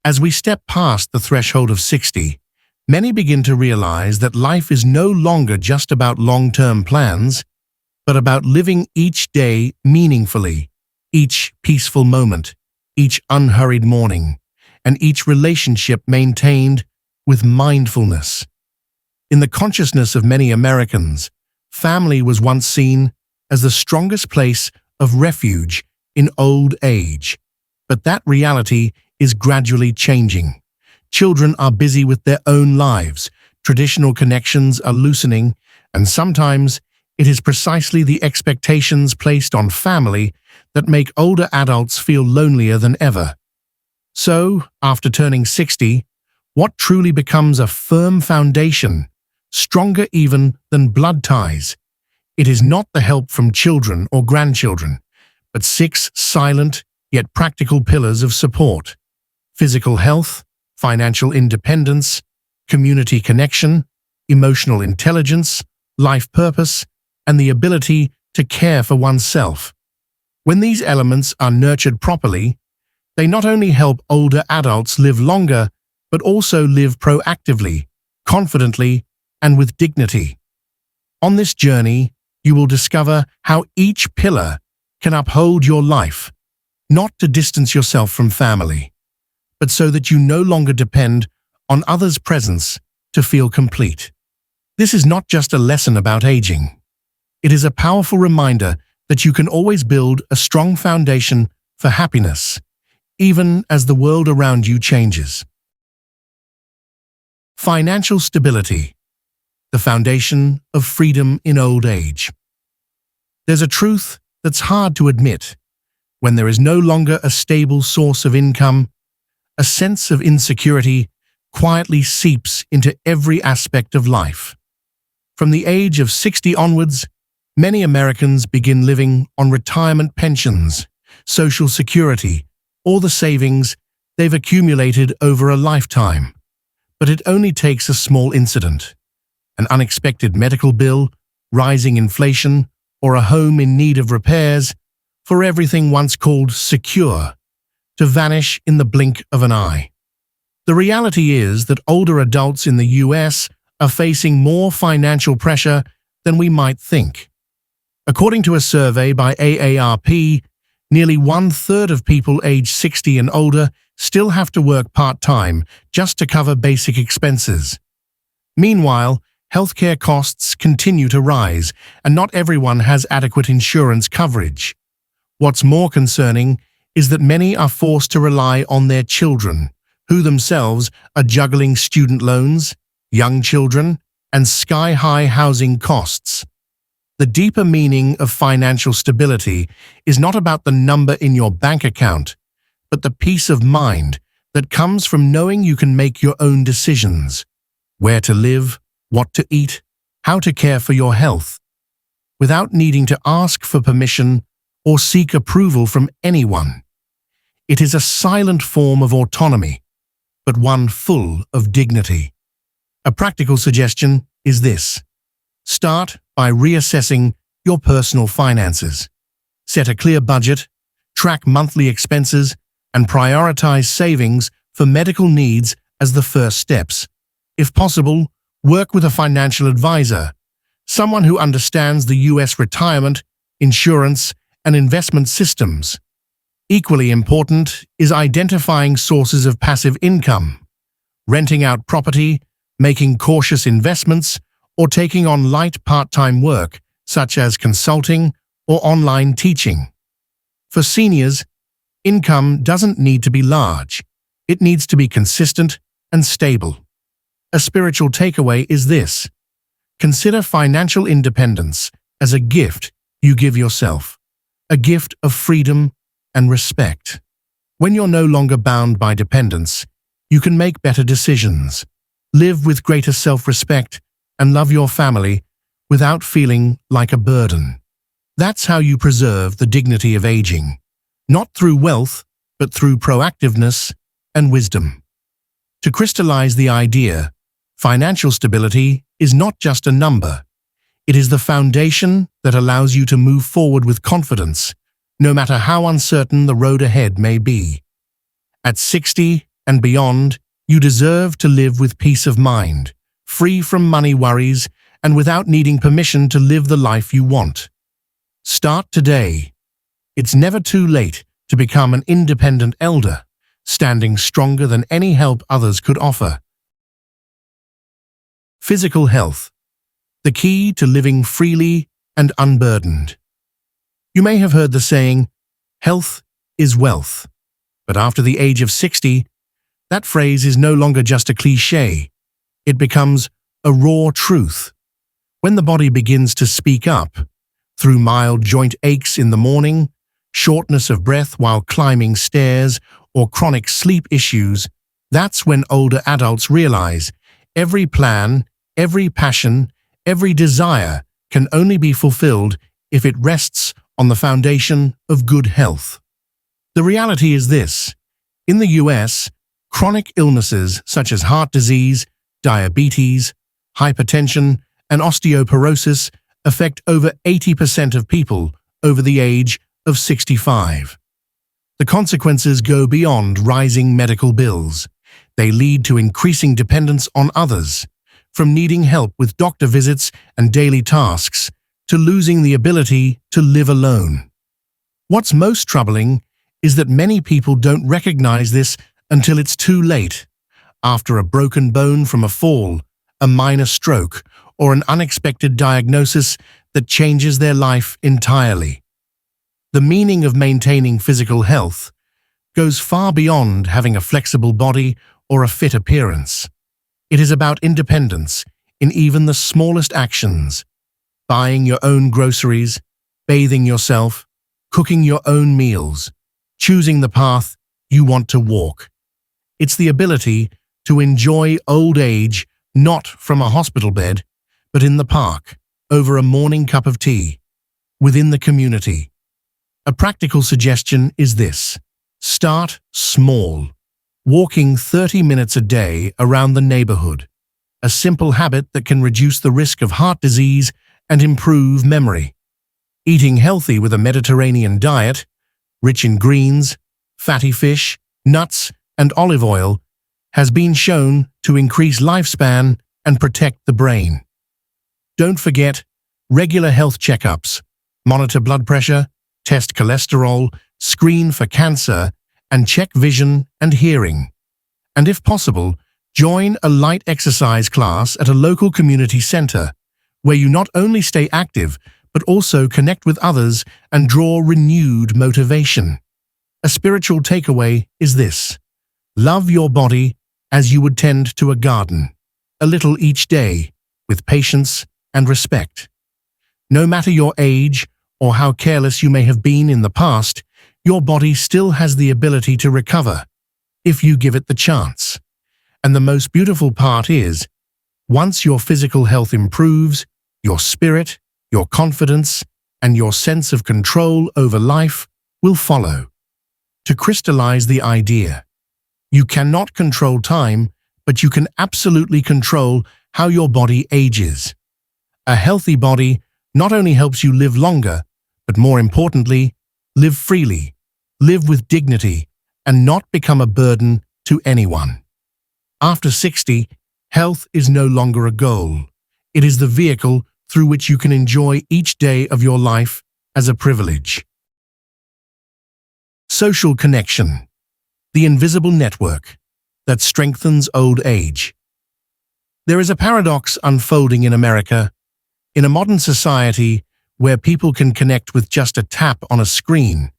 As we step past the threshold of 60, many begin to realize that life is no longer just about long-term plans, but about living each day meaningfully, each peaceful moment, each unhurried morning, and each relationship maintained with mindfulness. In the consciousness of many Americans, family was once seen as the strongest place of refuge in old age. But that reality is gradually changing. Children are busy with their own lives, traditional connections are loosening, and sometimes it is precisely the expectations placed on family that make older adults feel lonelier than ever. So, after turning 60, what truly becomes a firm foundation, stronger even than blood ties? It is not the help from children or grandchildren, but 6 silent yet practical pillars of support: physical health, financial independence, community connection, emotional intelligence, life purpose, and the ability to care for oneself. When these elements are nurtured properly, they not only help older adults live longer, but also live proactively, confidently, and with dignity. On this journey, you will discover how each pillar can uphold your life, not to distance yourself from family, but so that you no longer depend on others' presence to feel complete. This is not just a lesson about aging. It is a powerful reminder that you can always build a strong foundation for happiness, even as the world around you changes. Financial stability, the foundation of freedom in old age. There's a truth that's hard to admit. When there is no longer a stable source of income, a sense of insecurity quietly seeps into every aspect of life. From the age of 60 onwards, many Americans begin living on retirement pensions, Social Security, or the savings they've accumulated over a lifetime. But it only takes a small incident, an unexpected medical bill, rising inflation, or a home in need of repairs, for everything once called secure to vanish in the blink of an eye. The reality is that older adults in the US are facing more financial pressure than we might think. According to a survey by AARP, nearly 1/3 of people aged 60 and older still have to work part-time just to cover basic expenses. Meanwhile, healthcare costs continue to rise, and not everyone has adequate insurance coverage. What's more concerning is that many are forced to rely on their children, who themselves are juggling student loans, young children, and sky-high housing costs. The deeper meaning of financial stability is not about the number in your bank account, but the peace of mind that comes from knowing you can make your own decisions: where to live, what to eat, how to care for your health, without needing to ask for permission or seek approval from anyone. It is a silent form of autonomy, but one full of dignity. A practical suggestion is this: start by reassessing your personal finances. Set a clear budget, track monthly expenses, and prioritize savings for medical needs as the first steps. If possible, work with a financial advisor, someone who understands the US retirement, insurance, and investment systems. Equally important is identifying sources of passive income, renting out property, making cautious investments, or taking on light part-time work, such as consulting or online teaching. For seniors, income doesn't need to be large. It needs to be consistent and stable. A spiritual takeaway is this: consider financial independence as a gift you give yourself, a gift of freedom and respect. When you're no longer bound by dependence, you can make better decisions, live with greater self-respect, and love your family without feeling like a burden. That's how you preserve the dignity of aging, not through wealth, but through proactiveness and wisdom. To crystallize the idea, financial stability is not just a number. It is the foundation that allows you to move forward with confidence, no matter how uncertain the road ahead may be. At 60 and beyond, you deserve to live with peace of mind, free from money worries, and without needing permission to live the life you want. Start today. It's never too late to become an independent elder, standing stronger than any help others could offer. Physical health, the key to living freely and unburdened. You may have heard the saying, health is wealth. But after the age of 60, that phrase is no longer just a cliché. It becomes a raw truth. When the body begins to speak up, through mild joint aches in the morning, shortness of breath while climbing stairs, or chronic sleep issues, that's when older adults realize every plan, every passion, every desire can only be fulfilled if it rests on the foundation of good health. The reality is this: in the US, chronic illnesses such as heart disease, diabetes, hypertension, and osteoporosis affect over 80% of people over the age of 65. The consequences go beyond rising medical bills. They lead to increasing dependence on others, from needing help with doctor visits and daily tasks to losing the ability to live alone. What's most troubling is that many people don't recognize this until it's too late, after a broken bone from a fall, a minor stroke, or an unexpected diagnosis that changes their life entirely. The meaning of maintaining physical health goes far beyond having a flexible body or a fit appearance. It is about independence in even the smallest actions: buying your own groceries, bathing yourself, cooking your own meals, choosing the path you want to walk. It's the ability to enjoy old age not from a hospital bed, but in the park, over a morning cup of tea, within the community. A practical suggestion is this: start small, walking 30 minutes a day around the neighborhood, a simple habit that can reduce the risk of heart disease and improve memory. Eating healthy with a Mediterranean diet, rich in greens, fatty fish, nuts, and olive oil, has been shown to increase lifespan and protect the brain. Don't forget regular health checkups, monitor blood pressure, test cholesterol, screen for cancer, and check vision and hearing. And if possible, join a light exercise class at a local community center, where you not only stay active, but also connect with others and draw renewed motivation. A spiritual takeaway is this: love your body as you would tend to a garden, a little each day, with patience and respect. No matter your age or how careless you may have been in the past, your body still has the ability to recover, if you give it the chance. And the most beautiful part is, once your physical health improves, your spirit, your confidence, and your sense of control over life will follow. To crystallize the idea, you cannot control time, but you can absolutely control how your body ages. A healthy body not only helps you live longer, but more importantly, live freely, live with dignity, and not become a burden to anyone. After 60, health is no longer a goal. It is the vehicle through which you can enjoy each day of your life as a privilege. Social connection, the invisible network that strengthens old age. There is a paradox unfolding in America. In a modern society where people can connect with just a tap on a screen,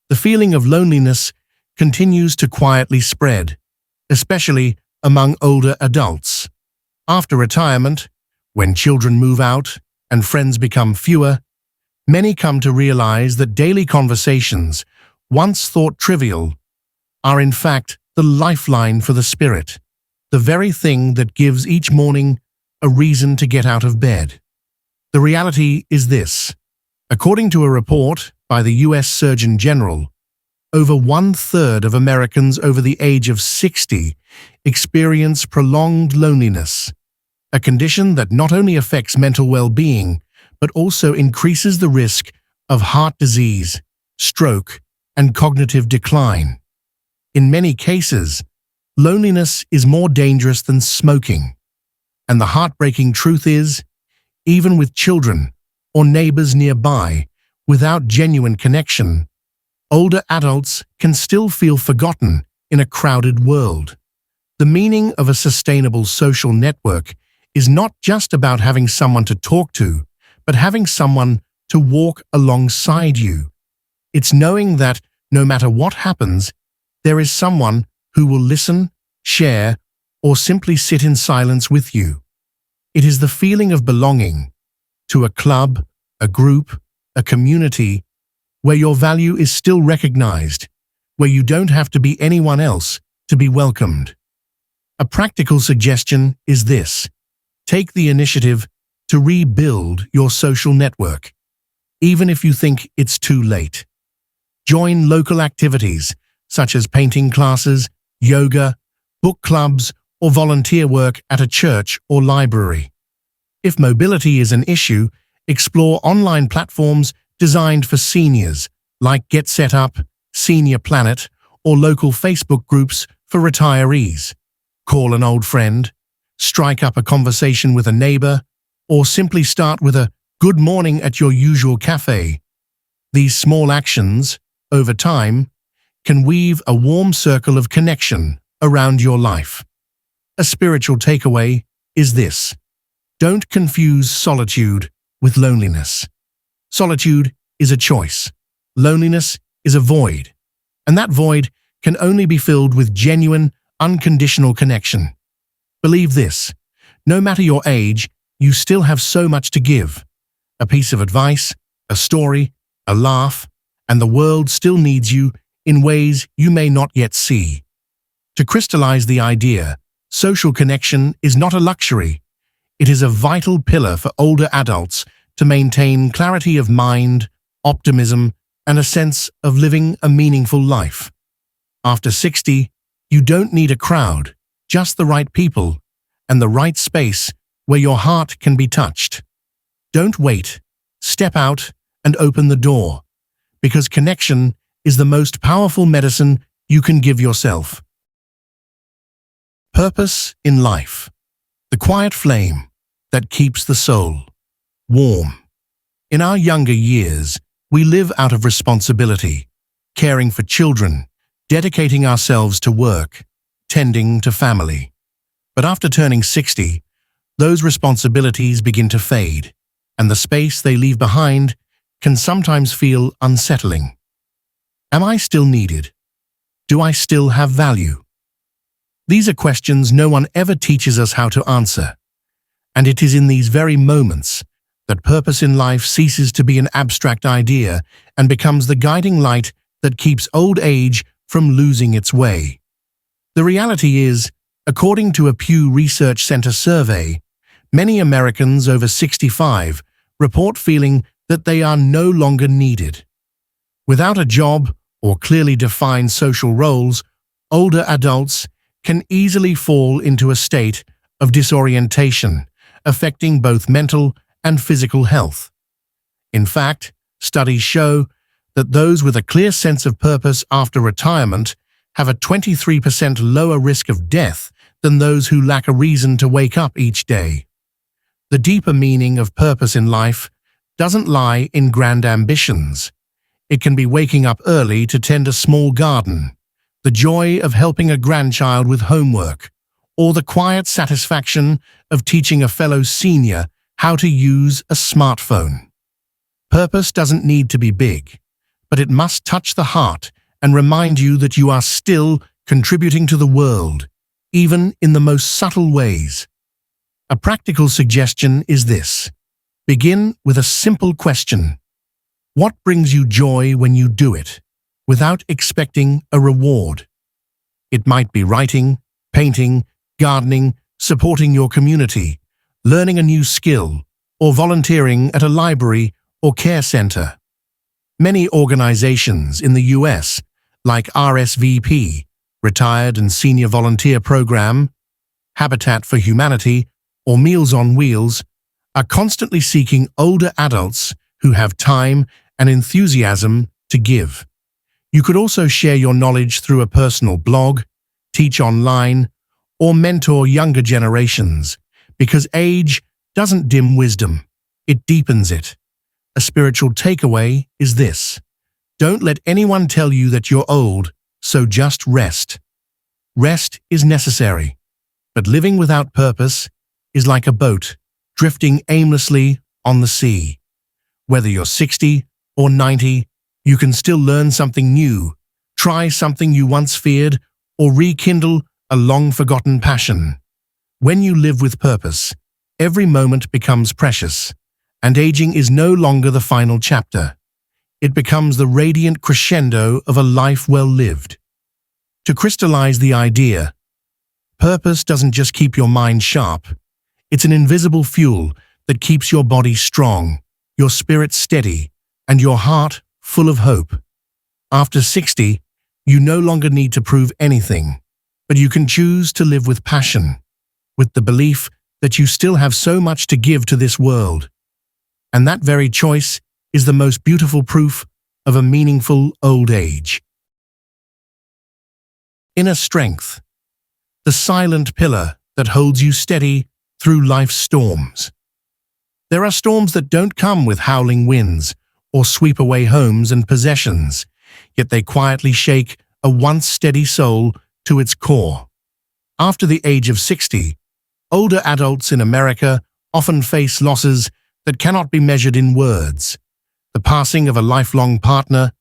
the feeling of loneliness continues to quietly spread, especially among older adults. After retirement, when children move out and friends become fewer, many come to realize that daily conversations, once thought trivial, are in fact the lifeline for the spirit, the very thing that gives each morning a reason to get out of bed. The reality is this: according to a report by the US Surgeon General, over 1/3 of Americans over the age of 60 experience prolonged loneliness, a condition that not only affects mental well-being, but also increases the risk of heart disease, stroke, and cognitive decline. In many cases, Loneliness is more dangerous than smoking. And the heartbreaking truth is, even with children or neighbors nearby, without genuine connection, older adults can still feel forgotten in a crowded world. The meaning of a sustainable social network is not just about having someone to talk to, but having someone to walk alongside you. It's knowing that no matter what happens, there is someone who will listen, share, or simply sit in silence with you. It is the feeling of belonging to a club, a group, a community, where your value is still recognized, where you don't have to be anyone else to be welcomed. A practical suggestion is this: take the initiative to rebuild your social network, even if you think it's too late. Join local activities such as painting classes, yoga, book clubs, or volunteer work at a church or library. If mobility is an issue, explore online platforms designed for seniors like Get Set Up, Senior Planet, or local Facebook groups for retirees. Call an old friend, strike up a conversation with a neighbor, or simply start with a good morning at your usual cafe. These small actions, over time, can weave a warm circle of connection around your life. A spiritual takeaway is this: don't confuse solitude with loneliness. Solitude is a choice. Loneliness is a void. And that void can only be filled with genuine, unconditional connection. Believe this: no matter your age, you still have so much to give. A piece of advice, a story, a laugh, and the world still needs you in ways you may not yet see. To crystallize the idea, social connection is not a luxury. It is a vital pillar for older adults to maintain clarity of mind, optimism, and a sense of living a meaningful life. After 60, you don't need a crowd, just the right people and the right space where your heart can be touched. Don't wait. Step out and open the door, because connection is the most powerful medicine you can give yourself. Purpose in life. The quiet flame that keeps the soul warm. In our younger years, we live out of responsibility, caring for children, dedicating ourselves to work, tending to family. But after turning 60, those responsibilities begin to fade, and the space they leave behind can sometimes feel unsettling. Am I still needed? Do I still have value? These are questions no one ever teaches us how to answer. And it is in these very moments that purpose in life ceases to be an abstract idea and becomes the guiding light that keeps old age from losing its way. The reality is, according to a Pew Research Center survey, many Americans over 65 report feeling that they are no longer needed. Without a job or clearly defined social roles, older adults can easily fall into a state of disorientation, affecting both mental and physical health. In fact, studies show that those with a clear sense of purpose after retirement have a 23% lower risk of death than those who lack a reason to wake up each day. The deeper meaning of purpose in life doesn't lie in grand ambitions. It can be waking up early to tend a small garden, the joy of helping a grandchild with homework, or the quiet satisfaction of teaching a fellow senior how to use a smartphone. Purpose doesn't need to be big, but it must touch the heart and remind you that you are still contributing to the world, even in the most subtle ways. A practical suggestion is this: begin with a simple question. What brings you joy when you do it, without expecting a reward? It might be writing, painting, gardening, supporting your community, learning a new skill, or volunteering at a library or care center. Many organizations in the US, like RSVP, Retired and Senior Volunteer Program, Habitat for Humanity, or Meals on Wheels, are constantly seeking older adults who have time and enthusiasm to give. You could also share your knowledge through a personal blog, teach online, or mentor younger generations, because age doesn't dim wisdom, it deepens it. A spiritual takeaway is this: don't let anyone tell you that you're old, so just rest. Rest is necessary, but living without purpose is like a boat drifting aimlessly on the sea. Whether you're 60 or 90, you can still learn something new, try something you once feared, or rekindle a long-forgotten passion. When you live with purpose, every moment becomes precious, and aging is no longer the final chapter. It becomes the radiant crescendo of a life well lived. To crystallize the idea, purpose doesn't just keep your mind sharp. It's an invisible fuel that keeps your body strong, your spirit steady, and your heart full of hope. After 60, you no longer need to prove anything, but you can choose to live with passion, with the belief that you still have so much to give to this world. And that very choice is the most beautiful proof of a meaningful old age. Inner strength, the silent pillar that holds you steady through life's storms. There are storms that don't come with howling winds or sweep away homes and possessions, yet they quietly shake a once steady soul to its core. After the age of 60, older adults in America often face losses that cannot be measured in words. The passing of a lifelong partner,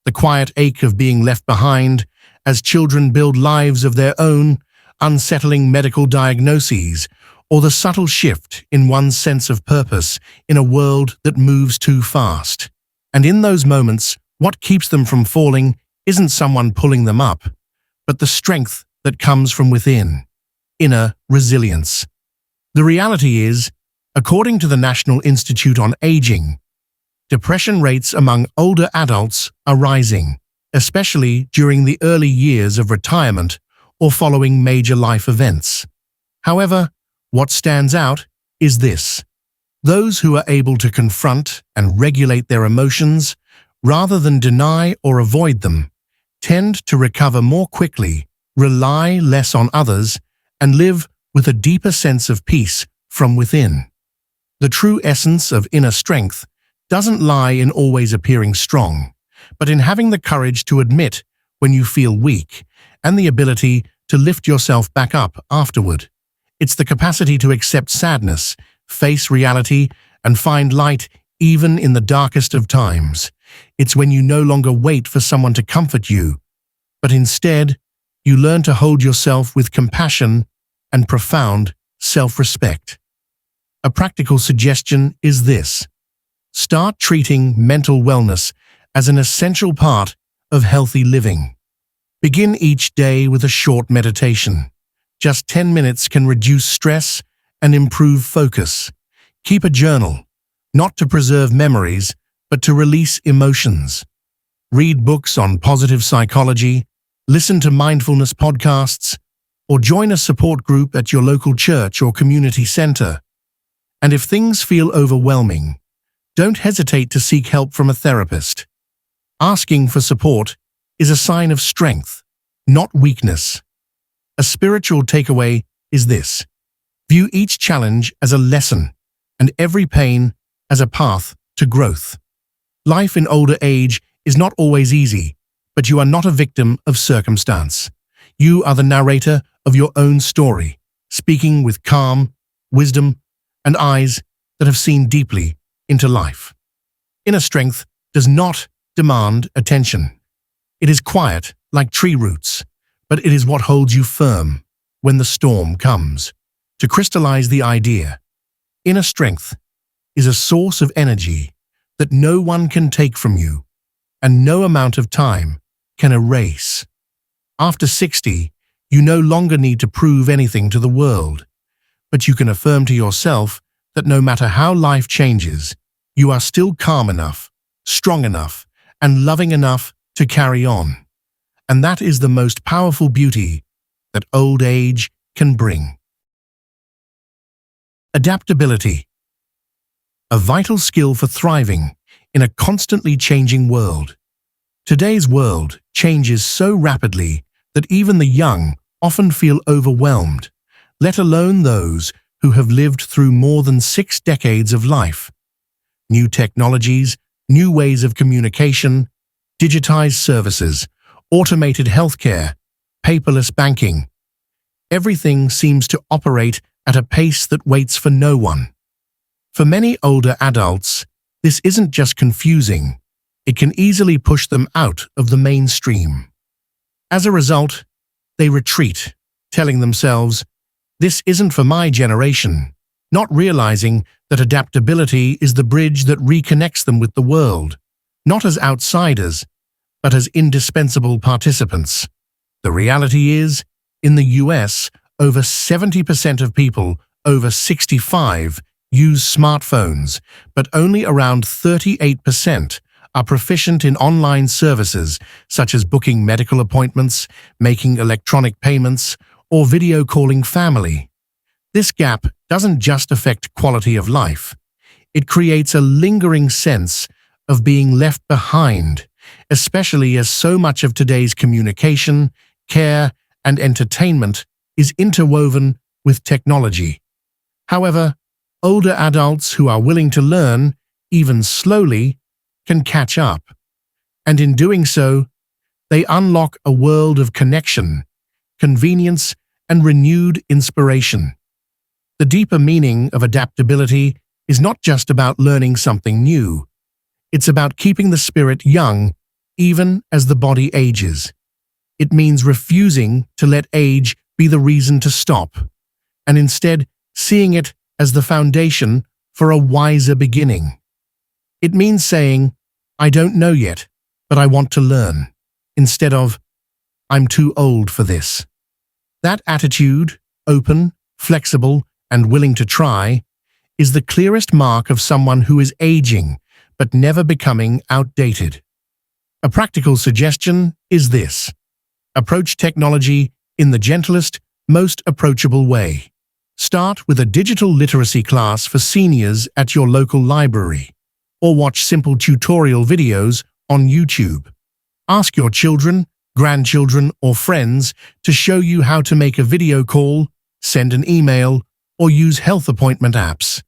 the quiet ache of being left behind as children build lives of their own, unsettling medical diagnoses, or the subtle shift in one's sense of purpose in a world that moves too fast. And in those moments, what keeps them from falling isn't someone pulling them up, but the strength that comes from within, inner resilience. The reality is, according to the National Institute on Aging, depression rates among older adults are rising, especially during the early years of retirement or following major life events. However, what stands out is this: those who are able to confront and regulate their emotions, rather than deny or avoid them, tend to recover more quickly, rely less on others, and live with a deeper sense of peace from within. The true essence of inner strength doesn't lie in always appearing strong, but in having the courage to admit when you feel weak and the ability to lift yourself back up afterward. It's the capacity to accept sadness, face reality, and find light even in the darkest of times. It's when you no longer wait for someone to comfort you, but instead, you learn to hold yourself with compassion and profound self-respect. A practical suggestion is this: start treating mental wellness as an essential part of healthy living. Begin each day with a short meditation. Just 10 minutes can reduce stress and improve focus. Keep a journal, not to preserve memories, but to release emotions. Read books on positive psychology, listen to mindfulness podcasts, or join a support group at your local church or community center. And if things feel overwhelming, don't hesitate to seek help from a therapist. Asking for support is a sign of strength, not weakness. A spiritual takeaway is this: view each challenge as a lesson and every pain as a path to growth. Life in older age is not always easy, but you are not a victim of circumstance. You are the narrator of your own story, speaking with calm, wisdom, and eyes that have seen deeply into life. Inner strength does not demand attention. It is quiet, like tree roots, but it is what holds you firm when the storm comes. To crystallize the idea, inner strength is a source of energy that no one can take from you, and no amount of time can erase. After 60, you no longer need to prove anything to the world, but you can affirm to yourself that no matter how life changes, you are still calm enough, strong enough, and loving enough to carry on. And that is the most powerful beauty that old age can bring. Adaptability, a vital skill for thriving in a constantly changing world. Today's world changes so rapidly that even the young often feel overwhelmed, let alone those who have lived through more than 6 decades of life. New technologies, new ways of communication, digitized services, automated healthcare, paperless banking. Everything seems to operate at a pace that waits for no one. For many older adults, this isn't just confusing, it can easily push them out of the mainstream. As a result, they retreat, telling themselves, "This isn't for my generation," not realizing that adaptability is the bridge that reconnects them with the world, not as outsiders, but as indispensable participants. The reality is, in the US, over 70% of people over 65 use smartphones, but only around 38% are proficient in online services such as booking medical appointments, making electronic payments, or video calling family. This gap doesn't just affect quality of life. It creates a lingering sense of being left behind, especially as so much of today's communication, care, and entertainment is interwoven with technology. However, older adults who are willing to learn, even slowly, can catch up. And in doing so, they unlock a world of connection, convenience, and renewed inspiration. The deeper meaning of adaptability is not just about learning something new. It's about keeping the spirit young, even as the body ages. It means refusing to let age be the reason to stop, and instead seeing it as the foundation for a wiser beginning. It means saying, "I don't know yet, but I want to learn," instead of, "I'm too old for this." That attitude, open, flexible, and willing to try, is the clearest mark of someone who is aging but never becoming outdated. A practical suggestion is this: approach technology in the gentlest, most approachable way. Start with a digital literacy class for seniors at your local library, or watch simple tutorial videos on YouTube. Ask your children, grandchildren, or friends to show you how to make a video call, send an email, or use health appointment apps.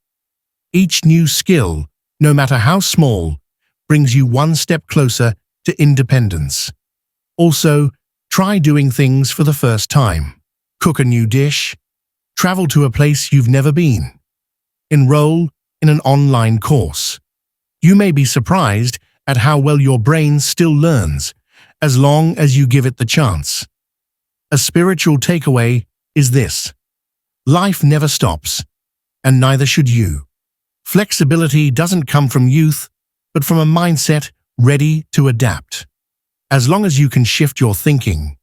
Each new skill, no matter how small, brings you one step closer to independence. Also, try doing things for the first time. Cook a new dish, travel to a place you've never been, enroll in an online course. You may be surprised at how well your brain still learns, as long as you give it the chance. A spiritual takeaway is this: life never stops, and neither should you. Flexibility doesn't come from youth, but from a mindset ready to adapt. As long as you can shift your thinking,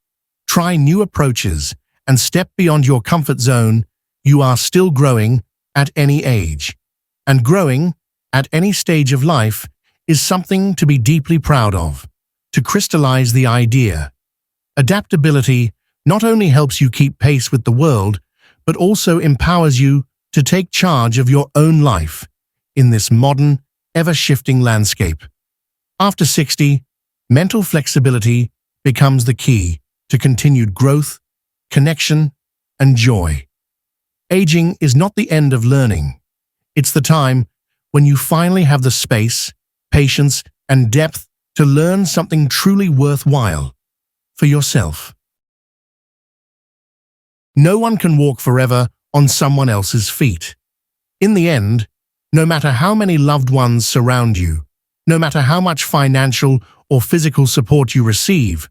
try new approaches, and step beyond your comfort zone, you are still growing at any age. And growing at any stage of life is something to be deeply proud of. To crystallize the idea, adaptability not only helps you keep pace with the world, but also empowers you to take charge of your own life in this modern, ever-shifting landscape. After 60, mental flexibility becomes the key to continued growth, connection, and joy. Aging is not the end of learning. It's the time when you finally have the space, patience, and depth to learn something truly worthwhile for yourself. No one can walk forever on someone else's feet. In the end, no matter how many loved ones surround you, no matter how much financial or physical support you receive,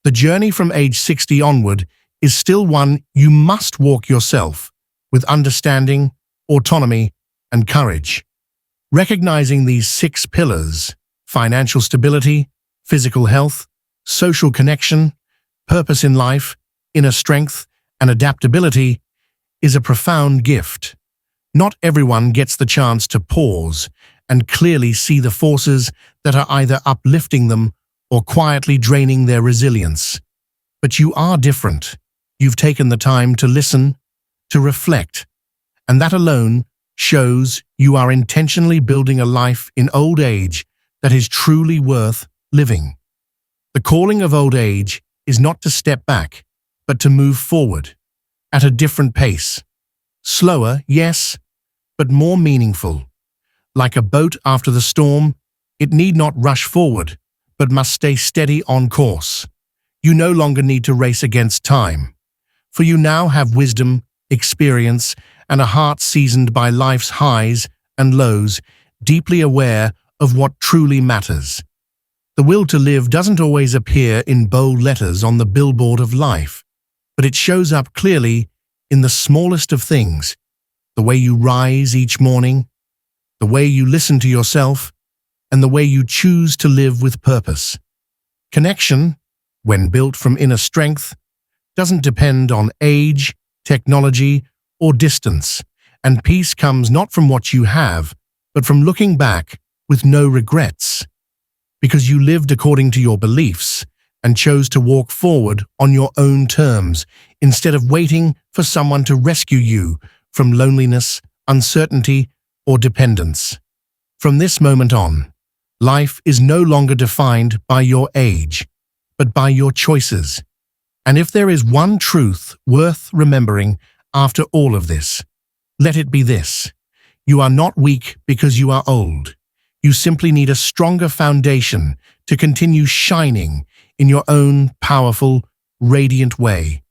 the journey from age 60 onward is still one you must walk yourself, with understanding, autonomy, and courage. Recognizing these 6 pillars: financial stability, physical health, social connection, purpose in life, inner strength, and adaptability, is a profound gift. Not everyone gets the chance to pause and clearly see the forces that are either uplifting them or quietly draining their resilience. But you are different. You've taken the time to listen, to reflect, and that alone shows you are intentionally building a life in old age that is truly worth living. The calling of old age is not to step back, but to move forward, at a different pace. Slower, yes, but more meaningful. Like a boat after the storm, it need not rush forward, but must stay steady on course. You no longer need to race against time, for you now have wisdom, experience, and a heart seasoned by life's highs and lows, deeply aware of what truly matters. The will to live doesn't always appear in bold letters on the billboard of life, but it shows up clearly in the smallest of things: the way you rise each morning, the way you listen to yourself, and the way you choose to live with purpose. Connection, when built from inner strength, doesn't depend on age, technology, or distance, and peace comes not from what you have, but from looking back with no regrets, because you lived according to your beliefs and chose to walk forward on your own terms instead of waiting for someone to rescue you from loneliness, uncertainty, or dependence. From this moment on, life is no longer defined by your age, but by your choices. And if there is one truth worth remembering after all of this, let it be this: you are not weak because you are old. You simply need a stronger foundation to continue shining in your own powerful, radiant way.